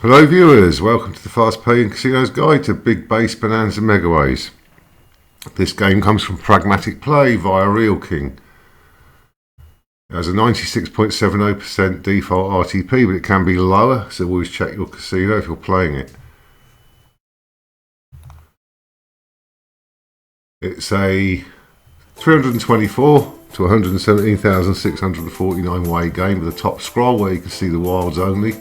Hello viewers, welcome to the Fast Playing Casinos Guide to Big Base Bonanza Megaways. This game comes from Pragmatic Play via Real King. It has a 96.70% default RTP, but it can be lower, so always check your casino if you're playing it. It's a 324 to 117,649 way game with a top scroll where you can see the wilds only.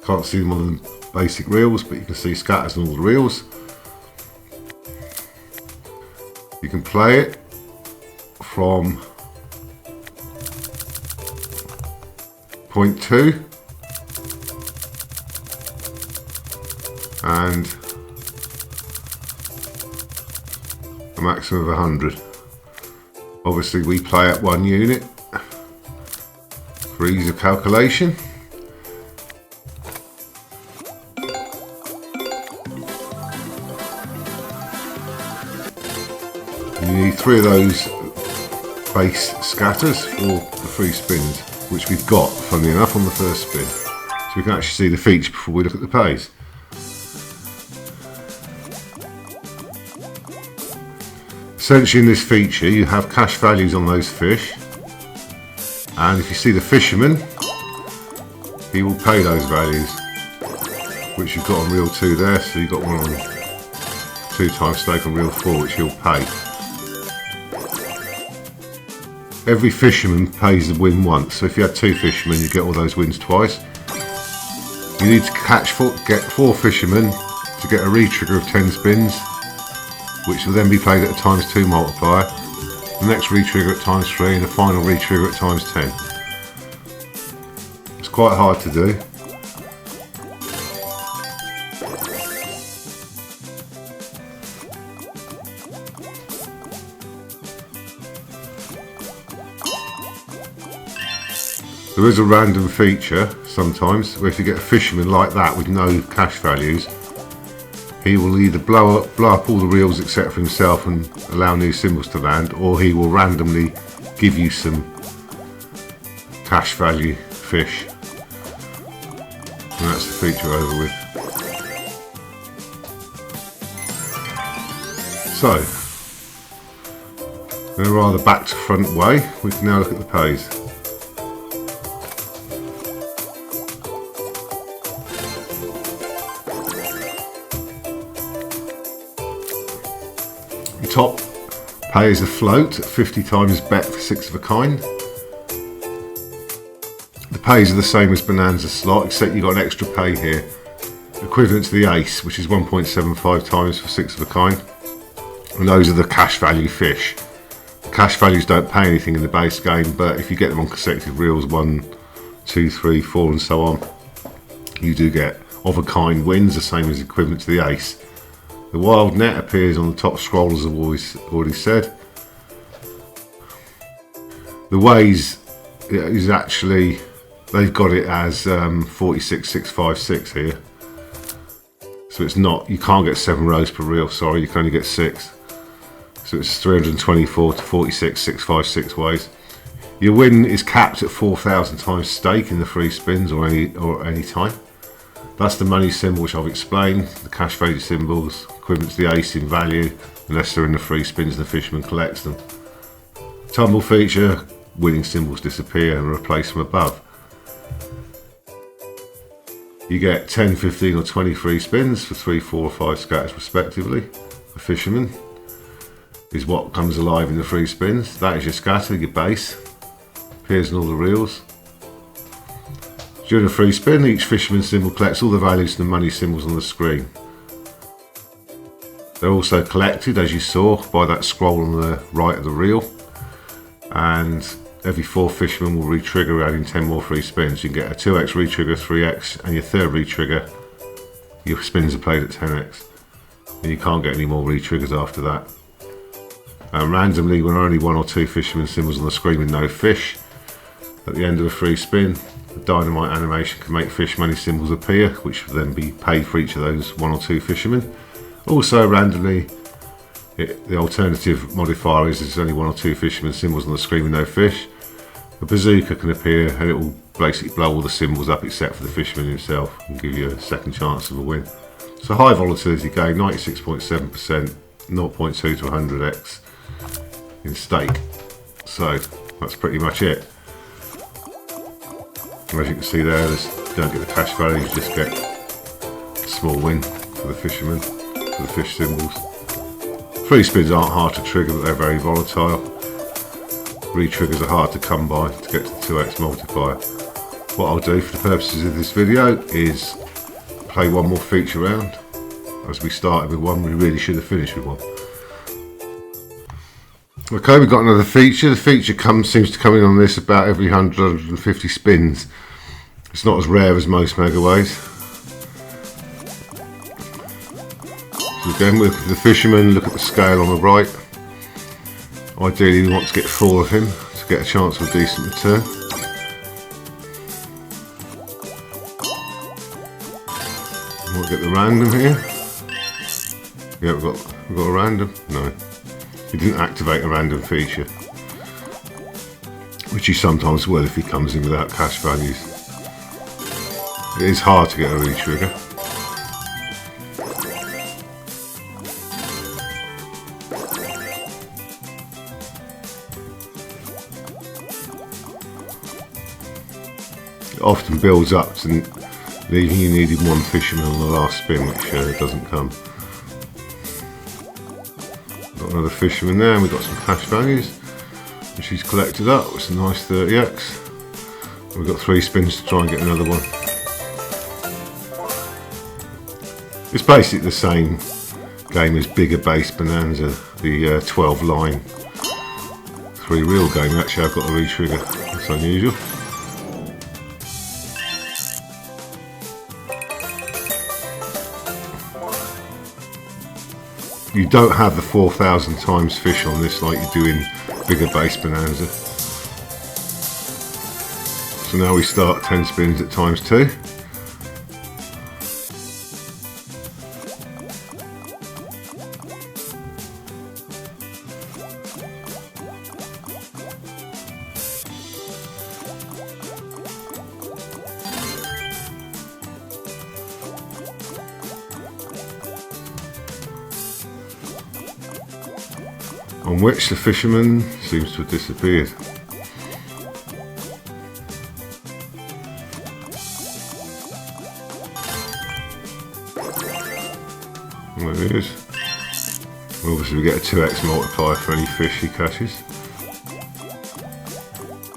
Can't see them on the basic reels, but you can see scatters on all the reels. You can play it from point 2 and a maximum of 100. Obviously we play at 1 unit for ease of calculation. You need 3 of those base scatters for the free spins, which we've got, funnily enough, on the first spin. So we can actually see the feature before we look at the pays. Essentially in this feature you have cash values on those fish, and if you see the fisherman, he will pay those values, which you've got on reel 2 there, so you've got one on 2 times stake on reel 4 which he'll pay. Every fisherman pays the win once, so if you had 2 fishermen you get all those wins twice. You need to get 4 fishermen to get a re-trigger of 10 spins, which will then be paid at a times 2 multiplier, the next re-trigger at times 3 and the final re-trigger at times 10. It's quite hard to do. There is a random feature sometimes where if you get a fisherman like that with no cash values, he will either blow up all the reels except for himself and allow new symbols to land, or he will randomly give you some cash value fish. And that's the feature over with. So, in a rather back to front way, we can now look at the pays. The top pay is a float at 50 times bet for 6 of a kind. The pays are the same as Bonanza slot, except you've got an extra pay here, equivalent to the ace, which is 1.75 times for 6 of a kind. And those are the cash value fish. The cash values don't pay anything in the base game, but if you get them on consecutive reels, 1, 2, 3, 4 and so on, you do get of a kind wins, the same as equivalent to the ace. The wild net appears on the top scroll, as I've already said. The ways is actually, they've got it as 46,656 here. So it's not, you can't get 7 rows per reel, sorry, you can only get 6. So it's 324 to 46,656 ways. Your win is capped at 4,000 times stake in the free spins or any time. That's the money symbol which I've explained. The cash value symbols equivalent to the ace in value, unless they're in the free spins and the fisherman collects them. Tumble feature, winning symbols disappear and replace from above. You get 10, 15 or 20 free spins for 3, 4 or 5 scatters respectively. The fisherman is what comes alive in the free spins. That is your scatter, your base. Appears in all the reels. During a free spin, each fisherman symbol collects all the values of the money symbols on the screen. They're also collected, as you saw, by that scroll on the right of the reel. And every 4 fishermen will re-trigger, adding 10 more free spins. You can get a 2x re-trigger, 3x, and your third re-trigger, your spins are played at 10x. And you can't get any more re-triggers after that. Randomly, when only 1 or 2 fishermen symbols on the screen with no fish, at the end of a free spin, the dynamite animation can make fish money symbols appear, which will then be paid for each of those 1 or 2 fishermen. Also randomly, the alternative modifier is there's only 1 or 2 fishermen symbols on the screen with no fish. A bazooka can appear and it will basically blow all the symbols up except for the fisherman himself and give you a second chance of a win. So high volatility game, 96.7%, 0.2 to 100x in stake. So that's pretty much it. As you can see there, you don't get the cash value, you just get a small win for the fisherman, for the fish symbols. Free spins aren't hard to trigger, but they're very volatile. Re-triggers are hard to come by to get to the 2x multiplier. What I'll do for the purposes of this video is play one more feature round. As we started with one, we really should have finished with one. Okay, we've got another feature. The feature seems to come in on this about every 150 spins. It's not as rare as most Megaways. So again, we look at the fisherman, look at the scale on the right. Ideally we want to get 4 of him to get a chance of a decent return. We'll get the random here. Yeah, we've got a random. No. He didn't activate a random feature, which he sometimes will if he comes in without cash values. It is hard to get a re-trigger. It often builds up to leaving you needing 1 fisherman on the last spin, which doesn't come. Got another fisherman there, and we've got some cash values which he's collected up. It's a nice 30x. We've got 3 spins to try and get another one. It's basically the same game as bigger base Bonanza, the 12 line 3 reel game. Actually, I've got a re-trigger. That's unusual. You don't have the 4,000 times fish on this like you do in bigger base Bonanza. So now we start 10 spins at times 2. On which the fisherman seems to have disappeared. There he is. Obviously we get a 2x multiplier for any fish he catches.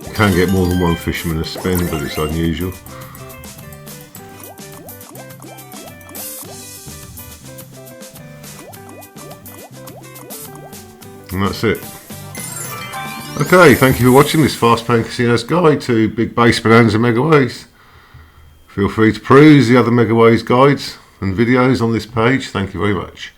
You can get more than 1 fisherman a spin, but it's unusual. And that's it. Okay, thank you for watching this Fast Paying Casinos guide to Big Base Bonanza Megaways. Feel free to peruse the other Megaways guides and videos on this page. Thank you very much.